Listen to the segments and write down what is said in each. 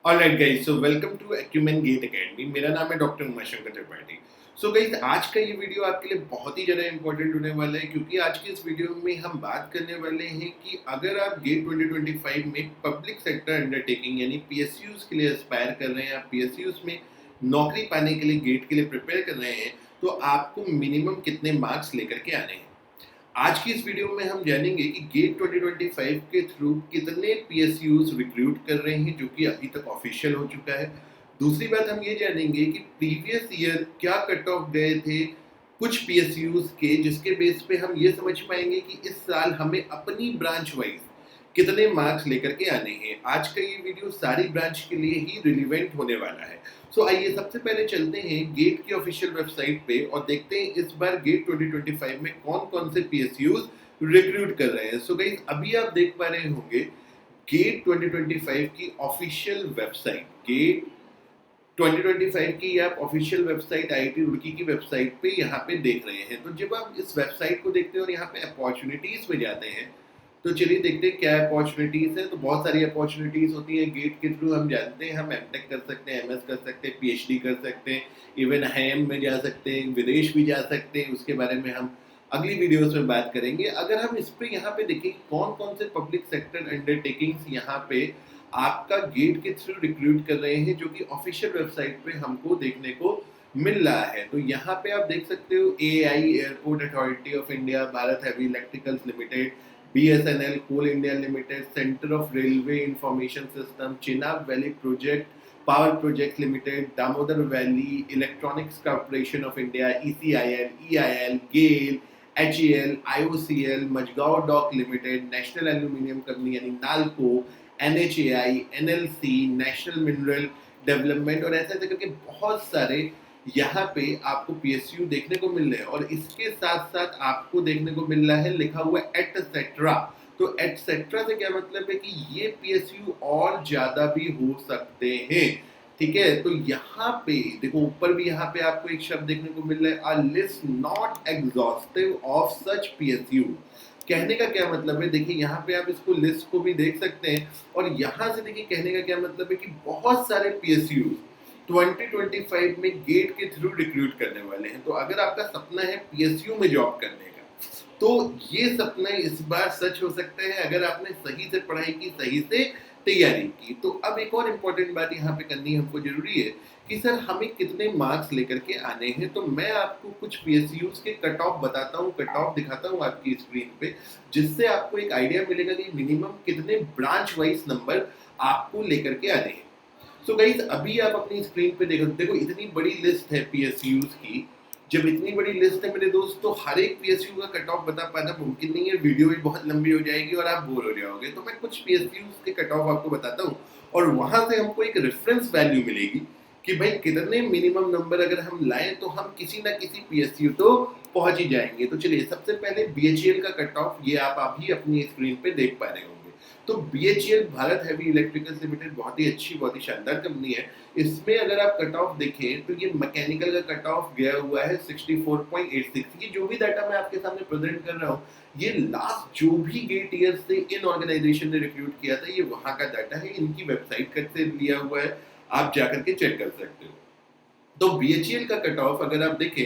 Alright guys, so welcome to acumen GATE academy. मेरा नाम है doctor Umashankar Tripathi. So guys, आज का ये वीडियो आपके लिए बहुत ही ज़्यादा इंपॉर्टेंट होने वाला है, क्योंकि आज के इस वीडियो में हम बात करने वाले हैं कि अगर आप गेट 2025 में पब्लिक सेक्टर अंडरटेकिंग यानी पीएसयूज के लिए एस्पायर कर रहे हैं, आप पीएसयूज में नौकरी पाने के लिए गेट के लिए प्रिपेयर कर रहे हैं, तो आपको मिनिमम कितने मार्क्स लेकर के आने हैं। आज की इस वीडियो में हम जानेंगे कि गेट 2025 के थ्रू कितने पीएसयूज रिक्रूट कर रहे हैं, जो कि अभी तक ऑफिशियल हो चुका है। दूसरी बात हम ये जानेंगे कि प्रीवियस ईयर क्या कट ऑफ गए थे कुछ पीएसयूज के, जिसके बेस पे हम ये समझ पाएंगे कि इस साल हमें अपनी ब्रांच वाइज कितने मार्क्स लेकर के आने हैं। आज का ये वीडियो सारी ब्रांच के लिए ही रिलीवेंट होने वाला है। सो आइए सबसे पहले चलते हैं गेट की ऑफिशियल वेबसाइट पे और देखते हैं इस बार गेट 2025 में कौन कौन से पीएसयूज रिक्रूट कर रहे हैं। सो गाइस, अभी आप देख पा रहे होंगे गेट 2025 की ऑफिशियल वेबसाइट, गेट 2025 की आप ऑफिशियल वेबसाइट आईआईटी रुड़की की वेबसाइट पे यहाँ पे देख रहे हैं। तो जब आप इस वेबसाइट को देखते हैं और यहाँ पे अपॉर्चुनिटीज में जाते हैं, तो चलिए देखते हैं क्या अपॉर्चुनिटीज है। तो बहुत सारी अपॉर्चुनिटीज होती है गेट के थ्रू। हम जानते हैं हम एमटेक कर सकते हैं, एमएस कर सकते हैं, पीएचडी कर सकते हैं, इवन आईआईएम में जा सकते हैं, विदेश भी जा सकते हैं। उसके बारे में हम अगली वीडियोस में बात करेंगे। अगर हम इस पे यहाँ पे देखें कौन कौन से पब्लिक सेक्टर अंडरटेकिंग्स यहाँ पे आपका गेट के थ्रू रिक्रूट कर रहे हैं, जो कि ऑफिशियल वेबसाइट पे हमको देखने को मिल रहा है। तो यहाँ पे आप देख सकते हो AI airport authority of India, Bharat heavy electricals limited, BSNL coal India limited, centre of railway information system, Chenab valley project power project limited, Damodar valley electronics corporation of India, ECIL, EIL, GAIL, HEL, IOCL, Mazagon dock limited, national aluminium company यानी NALCO, NHAI, NLC, national mineral development, और ऐसे ऐसे करके बहुत सारे यहाँ पे आपको पीएसयू देखने को मिल रहे हैं। और इसके साथ साथ आपको देखने को मिल रहा है लिखा हुआ एटसेट्रा। तो एटसेट्रा से क्या मतलब है कि ये पीएसयू और ज्यादा भी हो सकते हैं। ठीक है, तो यहाँ पे देखो ऊपर भी यहाँ पे आपको एक शब्द देखने को मिल रहा है, a list not exhaustive of such PSU. कहने का क्या मतलब है, देखिए यहाँ पे आप इसको लिस्ट को भी देख सकते हैं, और यहाँ से देखिए कहने का क्या मतलब है कि बहुत सारे पीएसयू 2025 में गेट के थ्रू रिक्रूट करने वाले हैं। तो अगर आपका सपना है पीएसयू में जॉब करने का, तो ये सपना इस बार सच हो सकता है अगर आपने सही से पढ़ाई की, सही से तैयारी की। तो अब एक और इम्पोर्टेंट बात यहाँ पे करनी हमको जरूरी है कि सर हमें कितने मार्क्स लेकर के आने हैं। तो मैं आपको कुछ पीएसयूज के कट ऑफ बताता हूँ, कट ऑफ दिखाता हूँ आपकी स्क्रीन पे, जिससे आपको एक आइडिया मिलेगा कि मिनिमम कितने ब्रांच वाइज नंबर आपको लेकर के आने हैं। सो गाइस, अभी आप अपनी स्क्रीन पे देखो इतनी बड़ी लिस्ट है पीएसयूज की। जब इतनी बड़ी लिस्ट है मेरे दोस्त, तो हर एक पीएसयू का कट ऑफ बता पाना मुमकिन नहीं है, वीडियो भी बहुत लंबी हो जाएगी और आप बोर हो जाओगे। तो मैं कुछ पीएसयूज के कट ऑफ आपको बताता हूँ, और वहां से हमको एक रेफरेंस वैल्यू मिलेगी कि भाई कितने मिनिमम नंबर अगर हम लाएं तो हम किसी ना किसी पीएसयू तो पहुंच ही जाएंगे। तो चलिए सबसे पहले बीएचईएल का कट ऑफ, ये आप अभी अपनी स्क्रीन पे देख पा रहे होंगे। तो BHEL Bharat heavy electricals limited बहुत ही अच्छी, बहुत ही शानदार कंपनी है। इसमें अगर आप कट ऑफ देखें तो ये मैकेनिकल का कट ऑफ गया हुआ है 64.86। ये जो भी डाटा मैं आपके सामने प्रेजेंट कर रहा हूँ, ये लास्ट जो भी गेट ईयर से इन ऑर्गेनाइजेशन ने रिक्रूट किया था, ये वहां का डाटा है, इनकी वेबसाइट से लिया हुआ है, आप जाकर के चेक कर सकते हो। तो बीएचईएल का कट ऑफ अगर आप देखें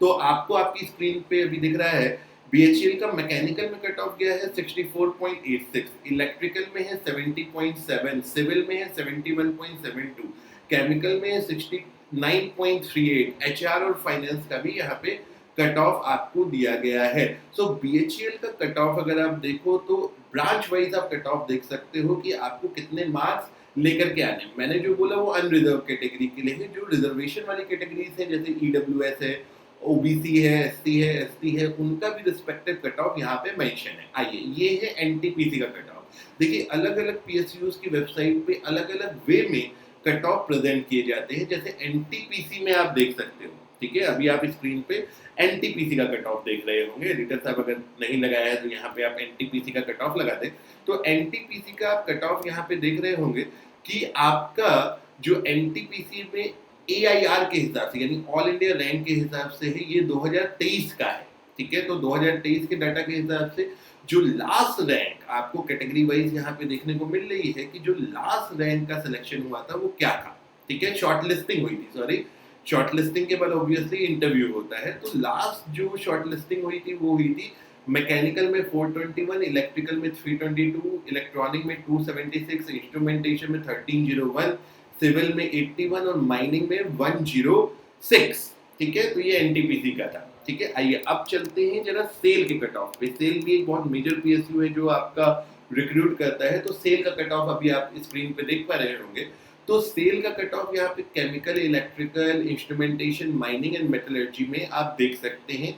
तो आपको आपकी स्क्रीन पे अभी दिख रहा है, बीएचईएल का मैकेनिकल में कट ऑफ गया है 64.86, इलेक्ट्रिकल में है 70.7, सिविल में है 71.72, केमिकल में है 69.38, एचआर और फाइनेंस का भी यहाँ पे कट ऑफ आपको दिया गया है। सो बीएचईएल का कट ऑफ अगर आप देखो तो ब्रांच वाइज आप कट ऑफ देख सकते हो कि आपको कितने मार्क्स लेकर के आने। मैंने जो बोला वो अनरिजर्व कैटेगरी के लिए है। जो रिजर्वेशन वाली कैटेगरीज है जैसे ईडब्ल्यूएस है, ओबीसी है, एससी है, एसटी है, उनका भी रिस्पेक्टिव कट ऑफ यहाँ पे मेंशन है। आइए, ये है एनटीपीसी का कट ऑफ। देखिए अलग अलग पीएसयूज की वेबसाइट पे अलग अलग वे में कट ऑफ प्रेजेंट किए जाते हैं। जैसे एनटीपीसी में आप देख सकते हो, ठीक है, अभी आप स्क्रीन पे एनटीपीसी का कट ऑफ देख रहे होंगे। एडिटर साहब अगर नहीं लगाया है तो यहाँ पे आप एनटीपीसी का कट ऑफ लगा दें। तो एनटीपीसी का आप कट ऑफ यहाँ पे देख रहे होंगे कि आपका जो एनटीपीसी में एआईआर के हिसाब से यानी ऑल इंडिया रैंक के हिसाब से है, ये 2023 का है। ठीक है, तो 2023 के डाटा के हिसाब से जो लास्ट रैंक आपको कैटेगरी वाइज यहाँ पे देखने को मिल रही है कि जो लास्ट रैंक का सिलेक्शन हुआ था वो क्या था, ठीक है, शॉर्ट लिस्टिंग हुई थी, सॉरी, शॉर्ट लिस्टिंग के बाद ऑब्वियसली इंटरव्यू होता है। तो लास्ट जो शॉर्ट लिस्टिंग हुई थी वो हुई थी मैकेनिकल में 421, इलेक्ट्रिकल में 322, इलेक्ट्रॉनिक में 276, इंस्ट्रूमेंटेशन में 1301, सिविल में 81 और माइनिंग में 106, ठीक है। तो ये एनटीपीसी का था, ठीक है। आइए अब चलते हैं जरा सेल के कट ऑफ पे। सेल भी एक बहुत मेजर पीएसयू है जो आपका रिक्रूट करता है। तो सेल का कट ऑफ अभी आप स्क्रीन पे देख पा रहे होंगे। तो सेल का कट ऑफ यहाँ पे chemical, electrical, instrumentation, mining and metallurgy में आप देख सकते हैं।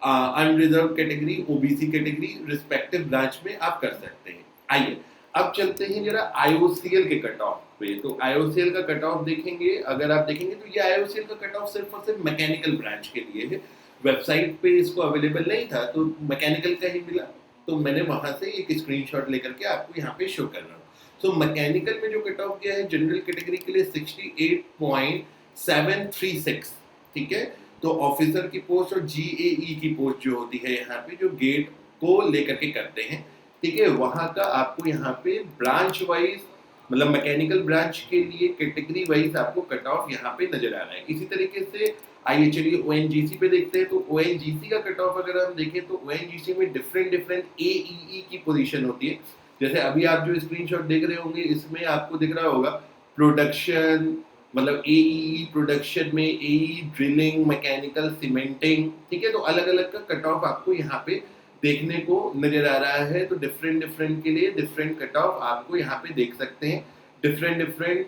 Unreserved category, OBC category, respective branch में आप कर सकते हैं। आइए अब चलते हैं जरा आईओसीएल के कट ऑफ पे। तो आईओसीएल का कट ऑफ देखेंगे, अगर आप देखेंगे तो ये आईओसीएल का कट ऑफ सिर्फ और सिर्फ मैकेनिकल ब्रांच के लिए है। वेबसाइट पे इसको अवेलेबल नहीं था तो मैकेनिकल का ही मिला, तो मैंने वहां से एक स्क्रीनशॉट लेकर के आपको यहाँ पे शो कर रहा हूँ। सो मैकेनिकल में जो कट ऑफ गया है जनरल कैटेगरी के लिए 68.736, ठीक है। तो ऑफिसर की पोस्ट और जीएई की पोस्ट जो होती है यहाँ पे जो गेट को लेकर के करते हैं, ठीक है, वहां का आपको यहाँ पे ब्रांच वाइज, मतलब मैकेनिकल ब्रांच के लिए कैटेगरी वाइज आपको कट ऑफ यहाँ पे नजर आ रहा है। इसी तरीके से आइए चलिए ओएनजीसी पे देखते हैं। तो ओएनजीसी का कट ऑफ अगर हम देखें तो ओएनजीसी में डिफरेंट डिफरेंट एईई की पोजीशन होती है। जैसे अभी आप जो स्क्रीनशॉट देख रहे होंगे इसमें आपको दिख रहा होगा प्रोडक्शन, मतलब एईई प्रोडक्शन में एई ड्रिलिंग, मैकेनिकल, सीमेंटिंग, ठीक है। तो अलग अलग का कट ऑफ आपको यहाँ पे देखने को नजर आ रहा है। तो डिफरेंट डिफरेंट के लिए डिफरेंट कट ऑफ आपको यहाँ पे देख सकते हैं। डिफरेंट डिफरेंट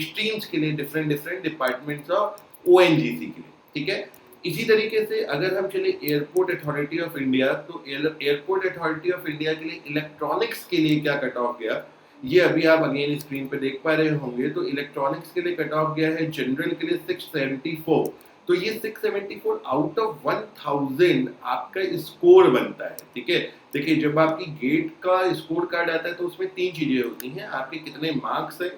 स्ट्रीम्स के लिए different different departments of ONGC के लिए, ठीक है। इसी तरीके से अगर हम चले एयरपोर्ट अथॉरिटी ऑफ इंडिया, तो एयरपोर्ट अथॉरिटी ऑफ इंडिया के लिए इलेक्ट्रॉनिक्स के लिए क्या कट ऑफ गया, ये अभी आप अगेन स्क्रीन पे देख पा रहे होंगे। तो इलेक्ट्रॉनिक्स के लिए कट ऑफ गया है जनरल के लिए 674। तो ये 674 आउट ऑफ 1000 आपका स्कोर बनता है, ठीक है। देखिए जब आपकी गेट का स्कोर कार्ड आता है तो उसमें 3 चीजें होती हैं, आपके कितने मार्क्स है,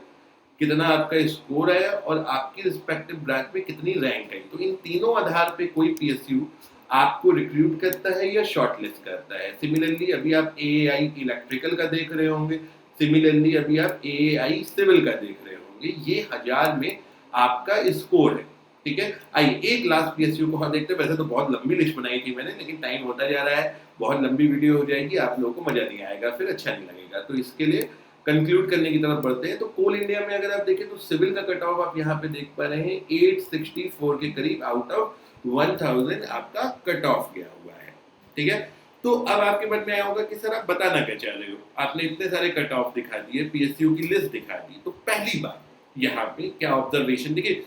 कितना आपका स्कोर है और आपकी रिस्पेक्टिव ब्रांच में कितनी रैंक है। तो इन तीनों आधार पे कोई पीएसयू आपको रिक्रूट करता है या शॉर्टलिस्ट करता है। सिमिलरली अभी आप एएआई इलेक्ट्रिकल का देख रहे होंगे, सिमिलरली अभी आप एएआई सिविल का देख रहे होंगे। ये 1000 में आपका स्कोर है, ठीक है। आइए एक लास्ट पीएसयू को हम देखते हैं। वैसे तो बहुत लंबी लिस्ट बनाई थी मैंने, लेकिन टाइम होता जा रहा है, बहुत लंबी वीडियो हो जाएगी, आप लोगों को मजा नहीं आएगा, फिर अच्छा नहीं लगेगा। तो इसके लिए कंक्लूड करने की तरफ बढ़ते हैं। तो कोल इंडिया में अगर आप देखें तो सिविल का कट ऑफ आप यहाँ पे देख पा रहे हैं 864 के करीब आउट ऑफ 1000 आपका कट ऑफ गया हुआ है, ठीक है। तो अब आपके मन में आया होगा कि सर आप बताना क्या चाह रहे हो, आपने इतने सारे कट ऑफ दिखा दिए, पीएसयू की लिस्ट दिखा दी। तो पहली बात यहाँ पे क्या ऑब्जर्वेशन, देखिए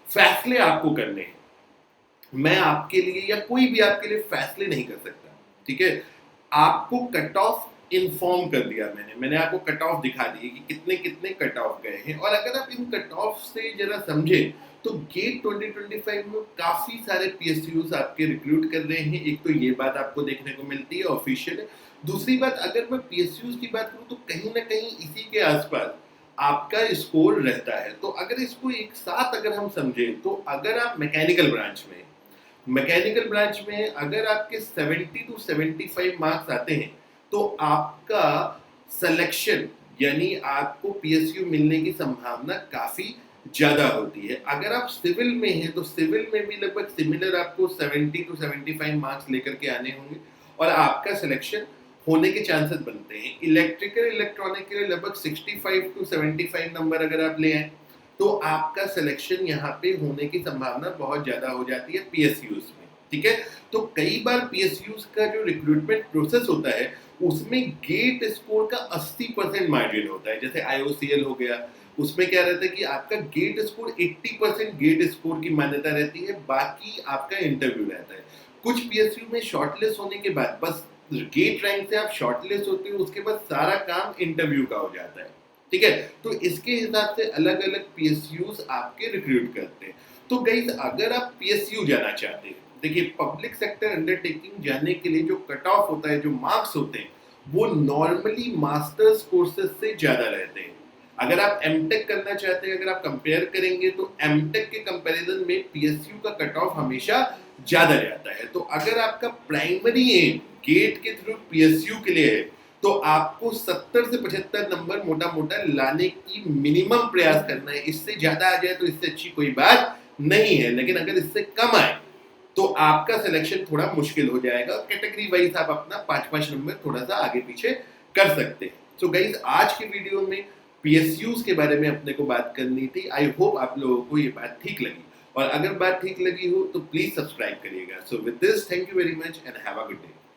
फैसले आपको करने हैं, मैं आपके लिए या कोई भी आपके लिए फैसले नहीं कर सकता, ठीक है। आपको कट ऑफ इन्फॉर्म कर दिया मैंने आपको कट ऑफ दिखा दिए कि कितने कितने कट ऑफ गए हैं। और अगर आप इन कट ऑफ से जरा समझे तो गेट 2025 में काफी सारे पीएसयूज आपके रिक्रूट कर रहे हैं। एक तो ये बात आपको देखने को मिलती है ऑफिशियल। दूसरी बात अगर मैं पीएसयूज की बात करूं तो कहीं ना कहीं इसी के आसपास आपका स्कोर रहता है। तो अगर इसको एक साथ अगर हम समझे तो अगर आप मैकेनिकल ब्रांच में अगर आपके 70 to 75 मार्क्स आते हैं तो आपका सिलेक्शन यानी आपको पीएसयू मिलने की संभावना काफी ज्यादा होती है। अगर आप सिविल में हैं तो सिविल में भी लगभग सिमिलर आपको 70 to 75 मार्क्स लेकर के आने होंगे और आपका सिलेक्शन होने के चांसेस बनते हैं। इलेक्ट्रिकल इलेक्ट्रॉनिक के लिए लगभग 65 to 75 नंबर अगर आप ले आए तो आपका सिलेक्शन यहाँ पे होने की संभावना बहुत ज्यादा हो जाती है पीएसयूज में, ठीक है। तो कई बार पीएसयूज का जो रिक्रूटमेंट प्रोसेस होता है उसमें गेट स्कोर का 80% मार्जिन होता है। जैसे आईओसीएल हो गया, उसमें क्या रहता है कि आपका गेट स्कोर 80% गेट स्कोर की मान्यता रहती है, बाकी आपका इंटरव्यू रहता है। कुछ पीएसयू में शॉर्टलिस्ट होने के बाद बस गेट रैंक से आप शॉर्टलिस्ट होते हो, उसके बाद सारा काम इंटरव्यू का हो जाता है, ठीक है। तो इसके हिसाब से अलग अलग पीएसयूज आपके रिक्रूट करते हैं। तो गाइस अगर आप पीएसयू जाना चाहते हैं, देखिए पब्लिक सेक्टर अंडरटेकिंग जाने के लिए जो कट ऑफ होता है, जो मार्क्स होते हैं, वो नॉर्मली मास्टर्स कोर्सेज से ज्यादा रहते हैं। अगर आप एमटेक करना चाहते हैं, अगर आप कंपेयर करेंगे तो एमटेक के कंपैरिजन में पीएसयू का कट ऑफ हमेशा ज्यादा जाता है। तो अगर आपका प्राइमरी एम गेट के थ्रू पीएसयू के लिए है तो आपको 70 से 75 नंबर मोटा मोटा लाने की मिनिमम प्रयास करना है। इससे ज्यादा आ जाए तो इससे अच्छी कोई बात नहीं है, लेकिन अगर इससे कम आए तो आपका सिलेक्शन थोड़ा मुश्किल हो जाएगा। कैटेगरी वाइज आप अपना 5-5 नंबर थोड़ा सा आगे पीछे कर सकते हैं। सो गाइज, आज के वीडियो में पीएसयूज के बारे में अपने को बात करनी थी। आई होप आप लोगों को ये बात ठीक लगी, और अगर बात ठीक लगी हो तो प्लीज सब्सक्राइब करिएगा। So with this, thank you very much and have a good day.